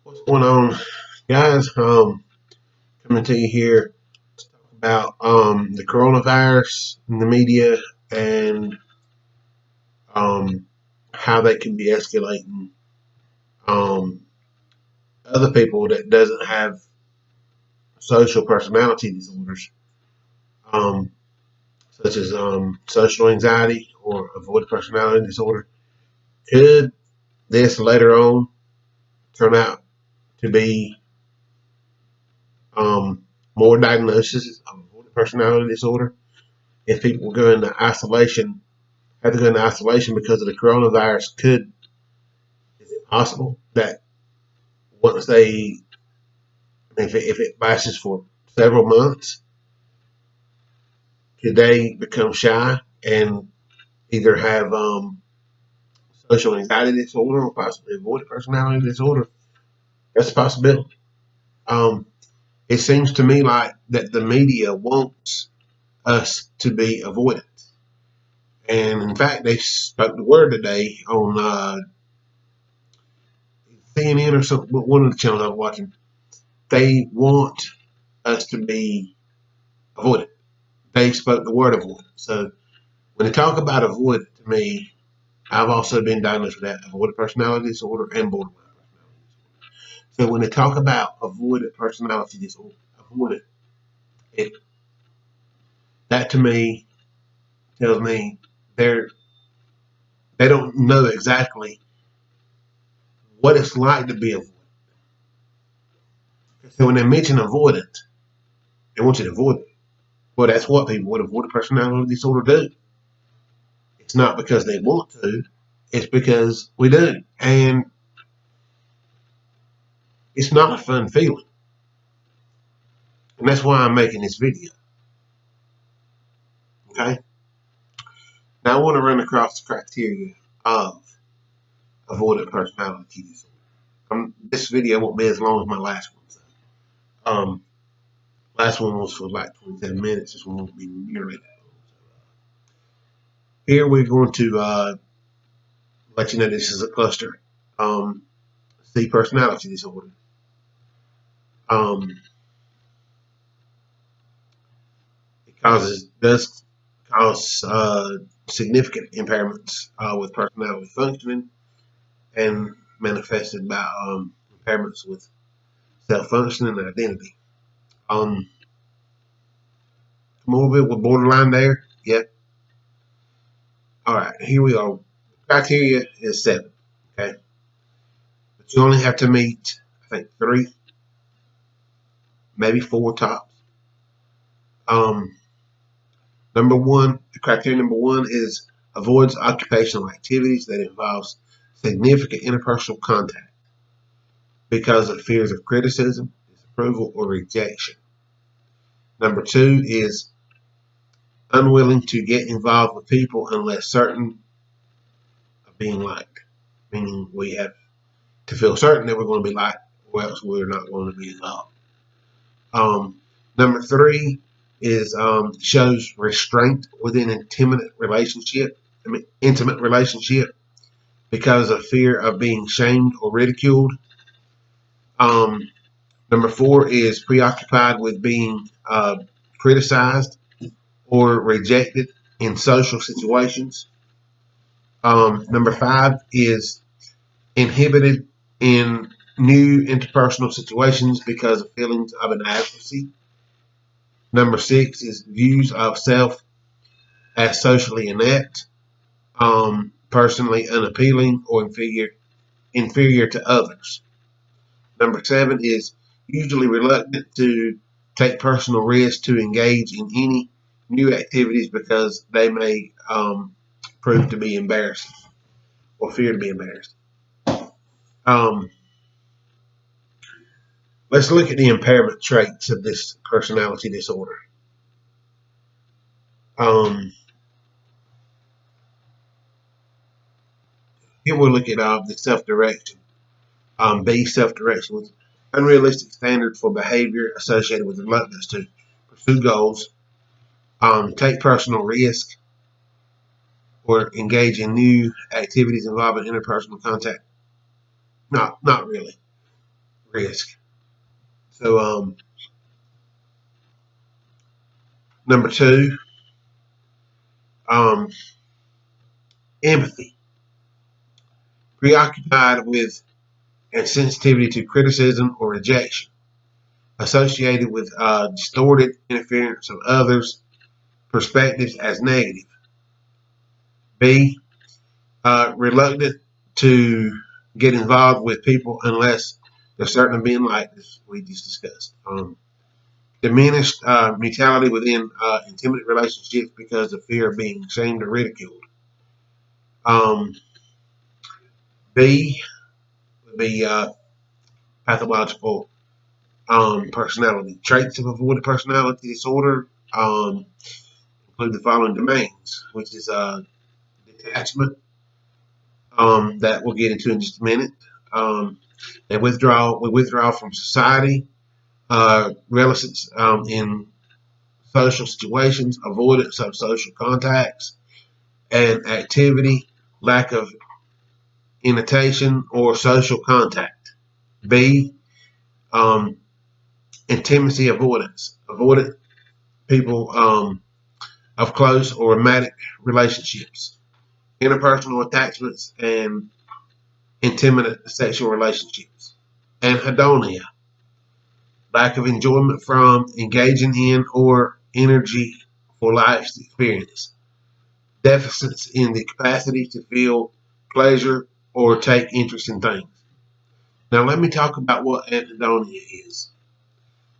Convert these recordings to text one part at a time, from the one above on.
What's going on, guys? Coming to you here about the coronavirus in the media and um, how they can be escalating other people that doesn't have social personality disorders, um, such as social anxiety or avoidant personality disorder. Could this later on turn out to be more diagnoses of avoidant personality disorder if people go into isolation? Have to go into isolation because of the coronavirus. Is it possible that once they, if it lasts for several months, could they become shy and either have social anxiety disorder or possibly avoidant personality disorder? That's a possibility. Um, it seems to me like that the media wants us to be avoidant. And in fact, they spoke the word today on CNN or something, one of the channels I was watching. They want us to be avoidant. They spoke the word avoidant. So when they talk about avoidant, to me, I've also been diagnosed with that avoidant personality disorder and borderline personality disorder. So when they talk about avoidant personality disorder, avoidant, it, that to me tells me they're they don't know exactly what it's like to be avoidant. So when they mention avoidant, they want you to avoid it. Well, that's what people with avoidant personality disorder do. It's not because they want to; it's because we do, and it's not a fun feeling. And that's why I'm making this video. Okay. Now I want to run across the criteria of avoidant personality disorder. This video won't be as long as my last one. So, um, last one was for like 27 minutes. This one won't be nearly that long. So, here we're going to let you know this is a cluster. C, personality disorder. Um, does cause significant impairments with personality functioning and manifested by impairments with self-functioning and identity. Um, Morbid with borderline there. Yep. All right, here we are. Criteria is 7. Okay, but you only have to meet, I think, 3, maybe 4 tops. Um, Number 1, the criteria number 1 is avoids occupational activities that involves significant interpersonal contact because of fears of criticism, disapproval, or rejection. Number 2 is unwilling to get involved with people unless certain of being liked, meaning we have to feel certain that we're going to be liked, or else we're not going to be involved. Number 3 is shows restraint within intimate relationship because of fear of being shamed or ridiculed. Um, Number 4 is preoccupied with being criticized or rejected in social situations. Number 5 is inhibited in new interpersonal situations because of feelings of inadequacy. Number 6 is views of self as socially inept, personally unappealing, or inferior to others. Number 7 is usually reluctant to take personal risks to engage in any new activities because they may prove to be embarrassing or fear to be embarrassed. Um, let's look at the impairment traits of this personality disorder. Um, Here we'll look at the self-direction. B, self-direction with unrealistic standards for behavior associated with reluctance to pursue goals, take personal risk, or engage in new activities involving interpersonal contact. Not really. risk. So, number two, um, empathy. Preoccupied with and sensitivity to criticism or rejection, associated with distorted interference of others' perspectives as negative. B, reluctant to get involved with people unless they're certain of being liked, as we just discussed. Diminished mutuality within intimate relationships because of fear of being shamed or ridiculed. Um, B would be pathological personality. Traits of avoidant personality disorder include the following domains, which is detachment, that we'll get into in just a minute. We withdraw from society, reticence in social situations, avoidance of social contacts and activity, lack of invitation or social contact. B, um, intimacy avoidance, avoidant people of close or romantic relationships, interpersonal attachments, and intimate sexual relationships. Anhedonia, lack of enjoyment from engaging in or energy for life's experience. Deficits in the capacity to feel pleasure or take interest in things. Now, let me talk about what anhedonia is.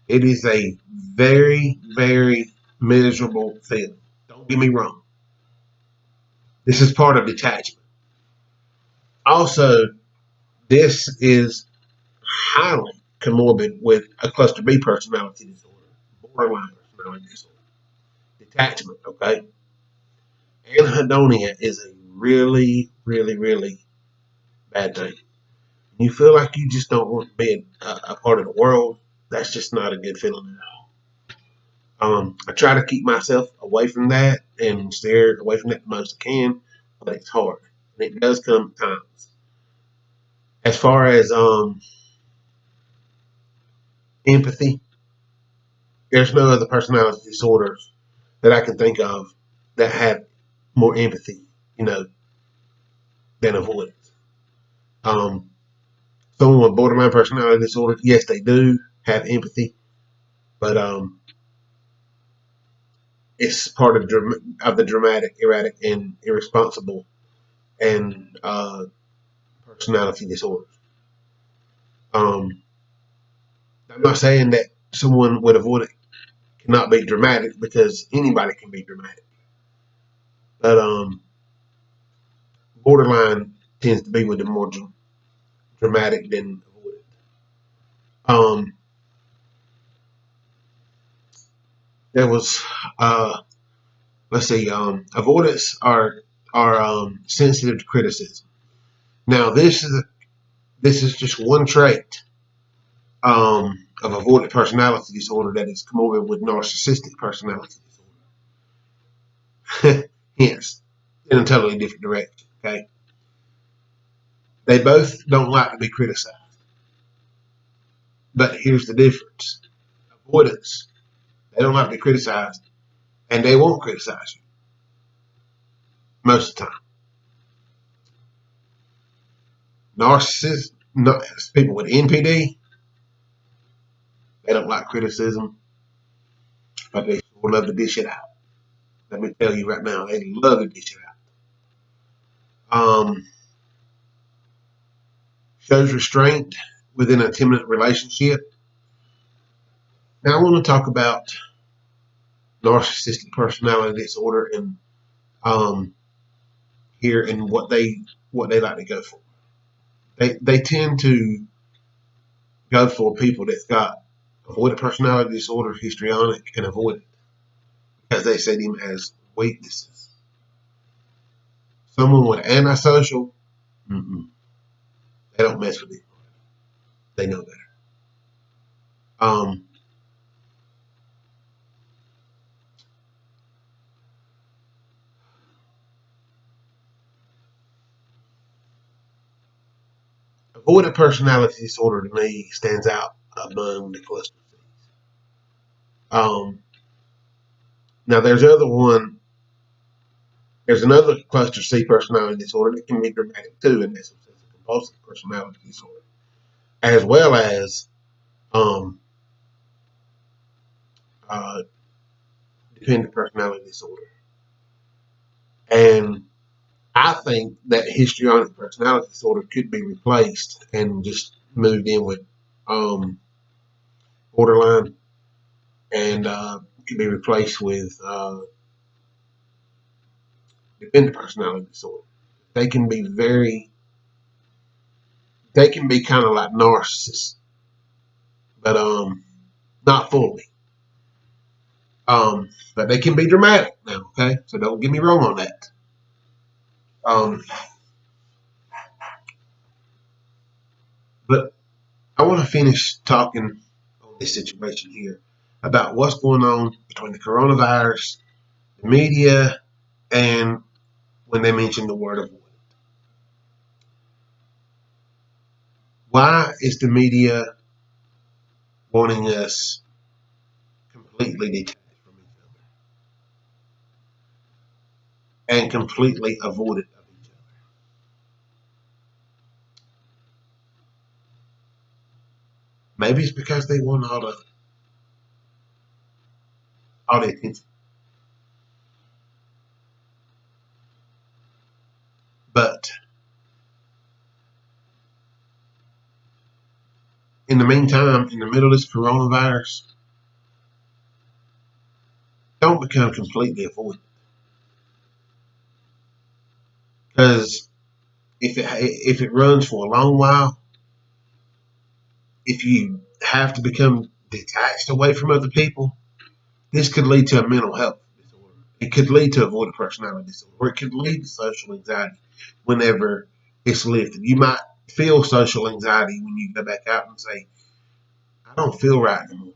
It is a very, very miserable feeling. Don't get me wrong. This is part of detachment. Also, this is highly comorbid with a cluster B personality disorder, borderline personality disorder, detachment. Okay, anhedonia is a really, really, really bad thing. You feel like you just don't want to be a part of the world. That's just not a good feeling at all. I try to keep myself away from that and steer away from that the most I can, but it's hard, and it does come at times. As far as empathy, there's no other personality disorders that I can think of that have more empathy, you know, than avoidance. Um, Someone with borderline personality disorder, yes, they do have empathy, but it's part of the dramatic, erratic, and irresponsible and personality disorders. Um, I'm not saying that someone with avoidance cannot be dramatic because anybody can be dramatic, but borderline tends to be with the more dramatic than avoidant. Um, there was let's see, avoidance are sensitive to criticism. Now this is just one trait of avoidant personality disorder that is comorbid with narcissistic personality disorder. Hence, in a totally different direction. Okay, they both don't like to be criticized, but here's the difference: avoidance, they don't like to be criticized, and they won't criticize you most of the time. Narcissists, people with NPD, they don't like criticism, but they sure love to dish it out. Let me tell you right now, they love to dish it out. Shows restraint within a intimate relationship. Now I want to talk about narcissistic personality disorder and um, here and what they like to go for. They tend to go for people that's got avoidant personality disorder, histrionic, and avoidant because they see them as weaknesses. Someone with antisocial, mm-mm, they don't mess with it. They know better. Um, avoidant personality disorder to me stands out among the cluster C. Um, Now there's another cluster C personality disorder that can be dramatic too, and that's obsessive compulsive personality disorder, as well as um, uh, dependent personality disorder. And I think that histrionic personality disorder could be replaced and just moved in with um, borderline, and could be replaced with dependent personality disorder. They can be they can be kind of like narcissists, but not fully. But they can be dramatic now. Okay, so don't get me wrong on that. Um, but I want to finish talking on this situation here about what's going on between the coronavirus, the media, and when they mention the word avoidant. Why is the media wanting us completely detached from each other and completely avoidant of each other? Maybe it's because they want all the attention. But in the meantime, in the middle of this coronavirus, don't become completely avoidant. Because if it runs for a long while, if you have to become detached away from other people, this could lead to a mental health disorder. It could lead to avoidant personality disorder, or it could lead to social anxiety whenever it's lifted. You might feel social anxiety when you go back out and say, I don't feel right anymore.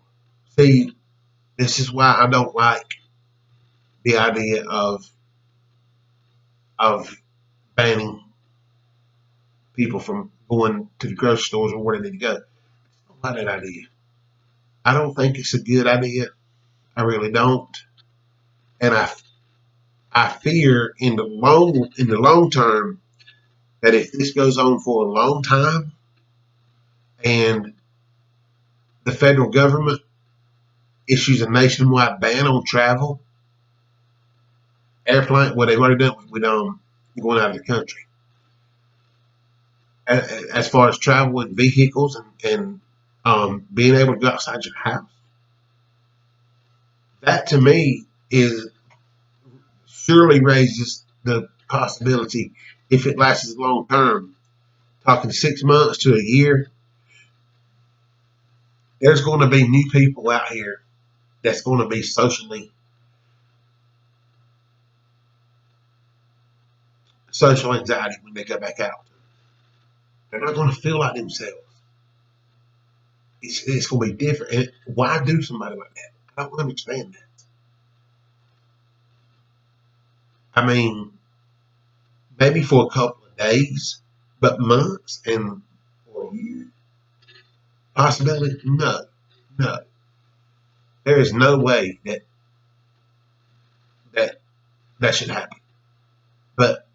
See, this is why I don't like the idea of banning people from going to the grocery stores or where they need to go. I don't like that idea. I don't think it's a good idea. I really don't. And I fear in the long term that if this goes on for a long time and the federal government issues a nationwide ban on travel, airplane, well, they've already done it with going out of the country. As far as travel in vehicles and being able to go outside your house, that to me is surely raises the possibility, if it lasts long term, talking 6 months to a year, there's going to be new people out here that's going to be social anxiety when they go back out. They're not going to feel like themselves. It's going to be different. And why do somebody like that? I don't understand that. I mean, maybe for a couple of days, but months and or years, possibility? No, no. There is no way that that should happen. But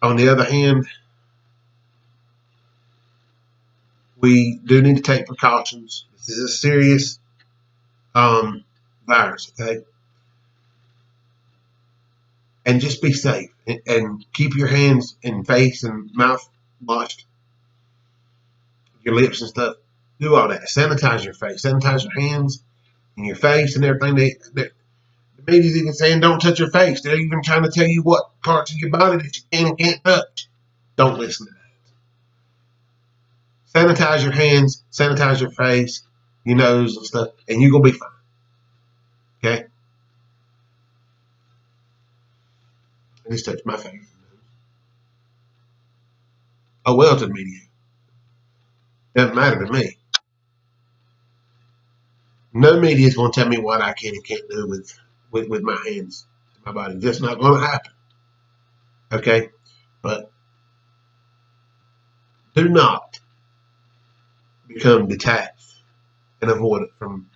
on the other hand, we do need to take precautions. This is a serious um, virus, okay? And just be safe and keep your hands and face and mouth washed, your lips and stuff. Do all that. Sanitize your face, sanitize your hands and your face and everything. The media's even saying don't touch your face. They're even trying to tell you what parts of your body that you can and can't touch. Don't listen to that. Sanitize your hands, sanitize your face, your nose and stuff, and you're going to be fine. Okay? I just touched my face. Oh, well, to the media. Doesn't matter to me. No media is going to tell me what I can and can't do with my hands, my body. Just not going to happen. Okay? But Do not become detached and avoidant from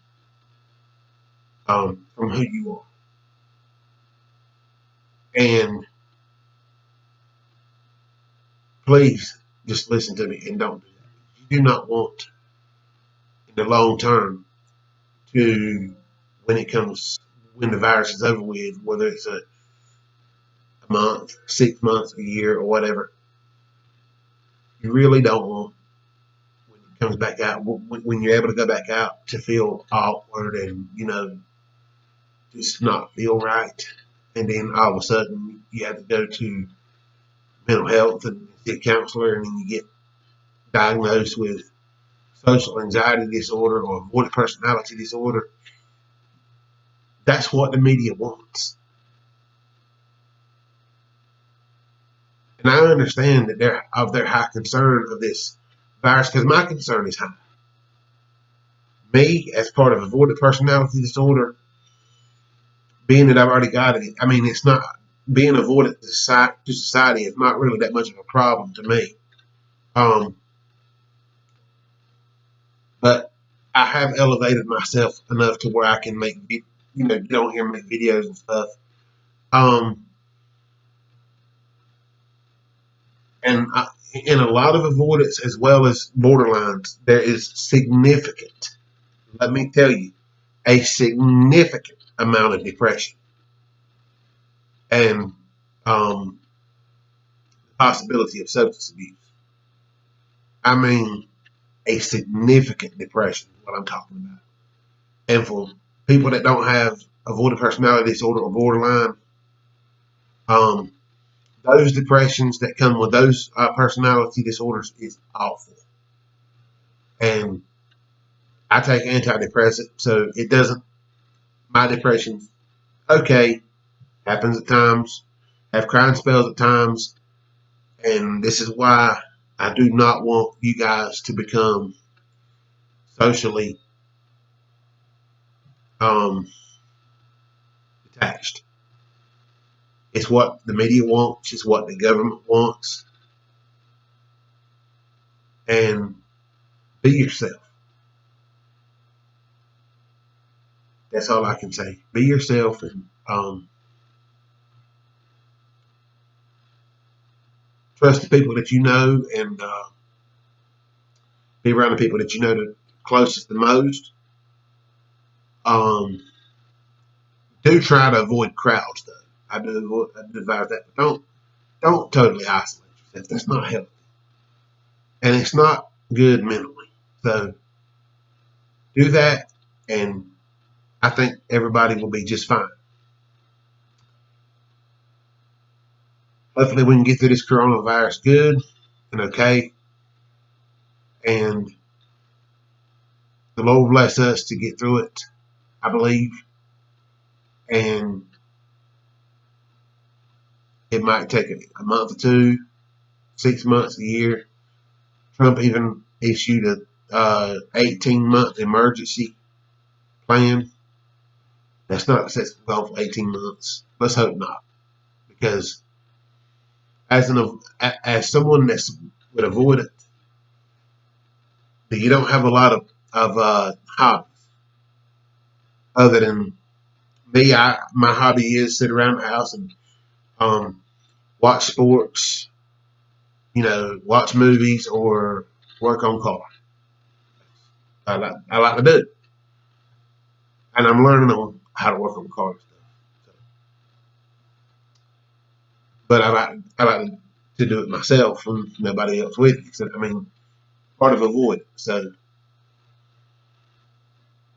who you are. And please just listen to me and don't do that. You do not want in the long term to when the virus is over with, whether it's a month, 6 months, a year, or whatever. You really don't want when it comes back out, when you're able to go back out, to feel awkward and just not feel right, and then all of a sudden you have to go to mental health and see a counselor, and then you get diagnosed with social anxiety disorder or avoidant personality disorder. That's what the media wants. And I understand that they're of their high concern of this virus, because my concern is high. Me, as part of avoidant personality disorder, being that I've already got it, I mean, it's not being avoidant to society is not really that much of a problem to me. Um, but I have elevated myself enough to where I can get on here and make videos and stuff. Um, and in a lot of avoidance as well as borderlines, there is significant, let me tell you, a significant amount of depression and possibility of substance abuse. I mean, a significant depression is what I'm talking about. And for people that don't have avoidant personality disorder or borderline, um, those depressions that come with those personality disorders is awful. And I take antidepressant, so it doesn't. My depression, okay, happens at times. Have crying spells at times, and this is why I do not want you guys to become socially um, detached. It's what the media wants. It's what the government wants. And be yourself. That's all I can say. Be yourself and trust the people that you know, and be around the people that you know the closest the most. Um, do try to avoid crowds, though. I do advise that, but don't totally isolate yourself. That's not healthy, and it's not good mentally. So do that, and I think everybody will be just fine. Hopefully, we can get through this coronavirus good and okay, and the Lord bless us to get through it, I believe. And it might take a month or two, 6 months, a year. Trump even issued a 18-month emergency plan. That's not successful gone for 18 months. Let's hope not, because as someone that's would avoid it, you don't have a lot of hobbies other than me. My hobby is sit around the house and um, watch sports, watch movies or work on cars. I like to do it, and I'm learning on how to work on cars. So, but I like to do it myself and nobody else with me. So, I mean, part of avoid. So,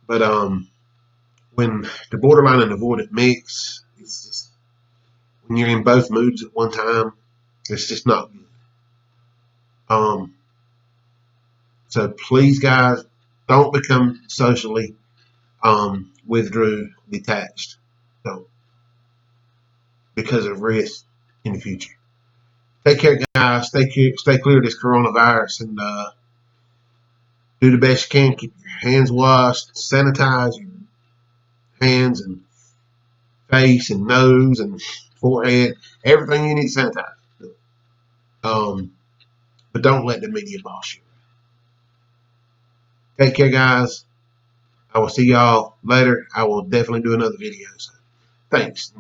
but when the borderline and avoidant mix, it's just when you're in both moods at one time, it's just not good. Um, so please, guys, don't become socially withdrew, detached. Don't, because of risk in the future. Take care, guys. Stay clear of this coronavirus, and do the best you can. Keep your hands washed, sanitize your hands and face and nose and forehead, everything you need to sanitize. Um, but don't let the media boss you. Take care, guys. I will see y'all later. I will definitely do another video. So thanks.